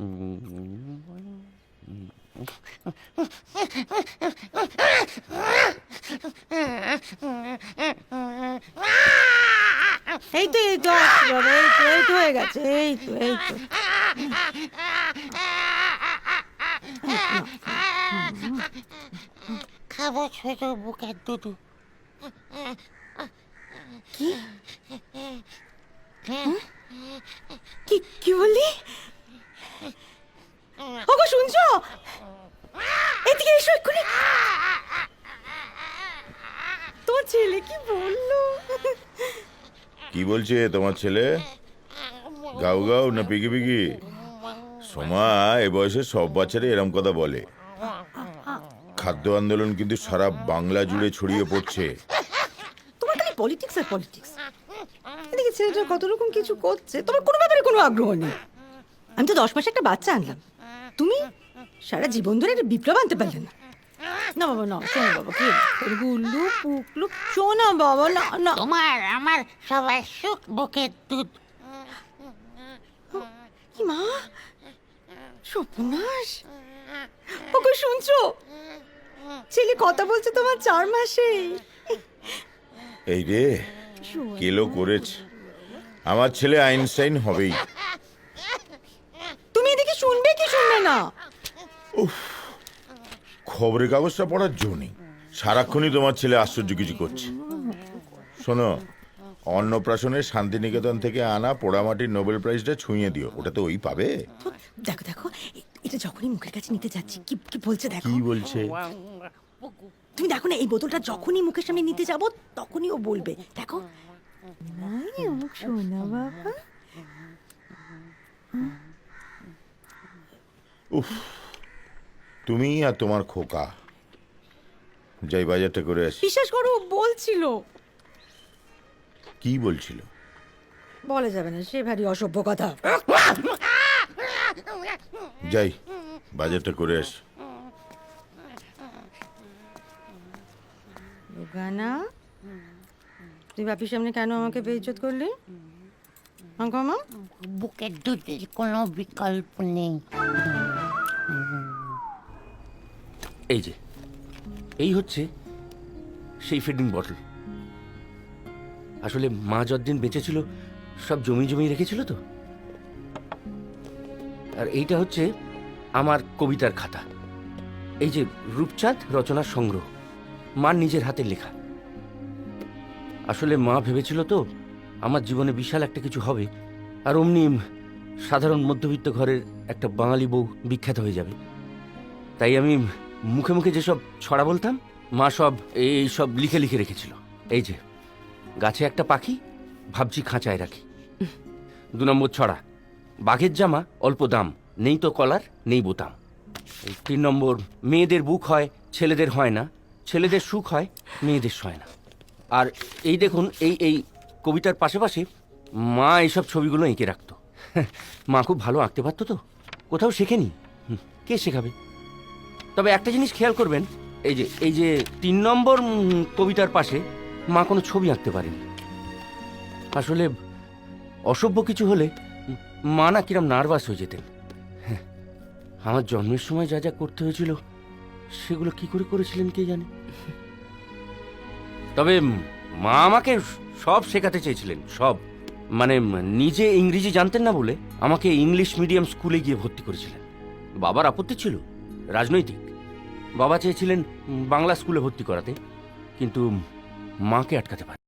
এই তো এই তো বাবা, এই তো হয়ে গেছে, এই তো এই তো। খাবো ছোট বুকের দুধ। কি কি কি বললি? ওগো শুনছো? এদিকে এসো এক্ষুনি। তোমার ছেলে কি বললো? কি বলছে তোমার ছেলে? গাও গাও না পিগি পিগি? সোমা, এ বয়সে সব বাচ্চারা এরম কথা বলে। খাদ্য আন্দোলন কিন্তু সারা বাংলা জুড়ে ছড়িয়ে পড়ছে। তোমার খালি পলিটিক্স আর পলিটিক্স। এদিকে ছেলেটা কত রকম কিছু করছে, তোমার কোনো ব্যাপারে কোনো আগ্রহ নেই। আমি তো 10 মাসে একটা বাচ্চা আনলাম, তুমি সারা জীবন ধরে একটা বিপ্লব আনতে পারলে না। না বাবা না, শোনো বাবা, কি গুল্লু পুকলু, শোনো বাবা, না না। তোমার আমার সবার সুখ বুকের দুধ। কি মা, সর্বনাশ! ওগো শুনছো? ছেলে কথা বলছে তোমার 4 মাসে। এই রে, কেলো করেছে। আমার ছেলে আইনস্টাইন হবেই। তুমি এদিকে শুনবে কি শুনবে না? খবরের কাগজটা পড়ার জো নেই, সারাক্ষণই তোমার ছেলে আশ্চর্য কিছু করছে। শোনো, অন্নপ্রাশনে শান্তিনিকেতন থেকে আনা পোড়ামাটির নোবেল প্রাইজটা ছুঁয়ে দিও, ওটা তো ওই পাবে। দেখো দেখো, এটা যখনই মুখের কাছে নিতে যাচ্ছি, কি কি বলছে দেখো। কি বলছে? তুমি দেখো না, এই বোতলটা যখনই মুখের সামনে নিতে যাব তখনই ও বলবে, দেখো। শোনা বাবা। উফ, তুমি আর তোমার খোকা। যাই বাজারটা করে আসি। বিশ্বাস করো, ও বলছিল। কি বলছিল? বলা যাবে না, সে ভারী অসভ্য কথা। যাই বাজারটা করে আসি। গানা, তুই বাপির সামনে কেন আমাকে বেইজ্জত করলি? মা, বুকের দুধের কোনো বিকল্প নেই। এই যে, এই হচ্ছে সেই ফিডিং বটল। আসলে মা যতদিন বেঁচে ছিল সব জমি জমি রেখেছিল তো। আর এইটা হচ্ছে আমার কবিতার খাতা। এই যে রূপচাঁদ রচনার সংগ্রহ, মার নিজের হাতের লেখা। আসলে মা ভেবেছিল তো আমার জীবনে বিশাল একটা কিছু হবে, আর অমনি সাধারণ মধ্যবিত্ত ঘরের একটা বাঙালি বউ বিখ্যাত হয়ে যাবে। তাই আমি মুখে মুখে যেসব ছড়া বলতাম, মা সব এই সব লিখে লিখে রেখেছিল। এই যে, গাছে একটা পাখি, ভাবছি খাঁচায় রাখি। 2 নম্বর ছড়া, বাঘের জামা অল্প দাম, নেই তো কলার নেই বোতাম। 3 নম্বর, মেয়েদের বুক হয় ছেলেদের হয় না, ছেলেদের সুখ হয় মেয়েদের সয় না। আর এই দেখুন, এই এই কবিতার পাশে পাশে মা এইসব ছবিগুলো এঁকে রাখতো। মা খুব ভালো আঁকতে পারতো তো, কোথাও শেখেনি। কে শেখাবে? তবে একটা জিনিস খেয়াল করবেন, এই যে 3 নম্বর কবিতার পাশে মা কোনো ছবি আঁকতে পারেনি। আসলে অসভ্য কিছু হলে মা না কিরম নার্ভাস হয়ে যেতেন। আমার জন্মের সময় যা যা করতে হয়েছিল সেগুলো কি করে করেছিলেন কে জানে। তবে মা আমাকে সব শেখাতে চেয়েছিলেন, সব। মানে নিজে ইংরেজি জানতেন না বলে আমাকে ইংলিশ মিডিয়াম স্কুলে গিয়ে ভর্তি করেছিলেন। বাবার আপত্তি ছিল, রাজনৈতিক। বাবা চেয়েছিলেন বাংলা স্কুলে ভর্তি করাতে, কিন্তু মাকে আটকাতে পারে।